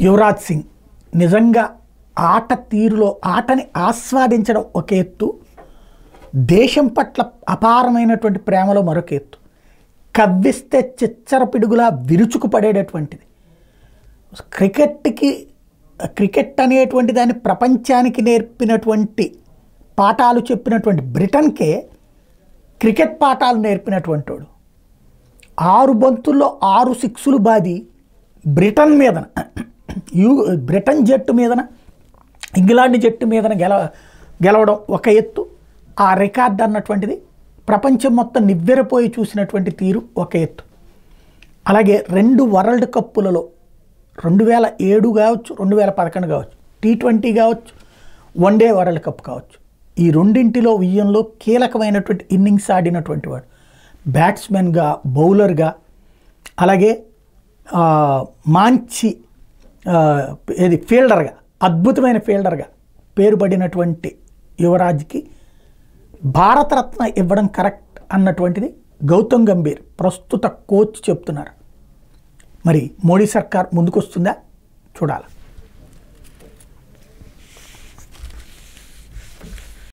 యువరాజ్ సింగ్ నిజంగా ఆట తీరులో ఆటని ఆస్వాదించడం ఒక ఎత్తు, దేశం పట్ల అపారమైనటువంటి ప్రేమలో మరొక ఎత్తు. కవ్విస్తే చిచ్చర పిడుగులా విరుచుకుపడేటటువంటిది. క్రికెట్ అనేటువంటి దాన్ని ప్రపంచానికి నేర్పినటువంటి పాఠాలు చెప్పినటువంటి బ్రిటన్కే క్రికెట్ పాఠాలు నేర్పినటువంటి వాడు. 6 బంతుల్లో 6 సిక్సులు బాది బ్రిటన్ మీదన బ్రిటన్ జట్టు మీదన ఇంగ్లాండ్ జట్టు మీదన గెలవడం ఒక ఎత్తు. ఆ రికార్డ్ అన్నటువంటిది ప్రపంచం మొత్తం నివ్వెరపోయి చూసినటువంటి తీరు ఒక ఎత్తు. అలాగే 2 వరల్డ్ కప్పులలో 2007 కావచ్చు, 2011 కావచ్చు, T20 కావచ్చు, వన్డే వరల్డ్ కప్ కావచ్చు, ఈ రెండింటిలో విజయంలో కీలకమైనటువంటి ఇన్నింగ్స్ ఆడినటువంటి వాడు. బ్యాట్స్మెన్గా, బౌలర్గా, అలాగే మంచి ఫీల్డర్గా, అద్భుతమైన ఫీల్డర్గా పేరుపడినటువంటి యువరాజ్కి భారతరత్న ఇవ్వడం కరెక్ట్ అన్నటువంటిది గౌతమ్ గంభీర్ ప్రస్తుత కోచ్ చెప్తున్నారు. మరి మోడీ సర్కార్ ముందుకొస్తుందా చూడాలి.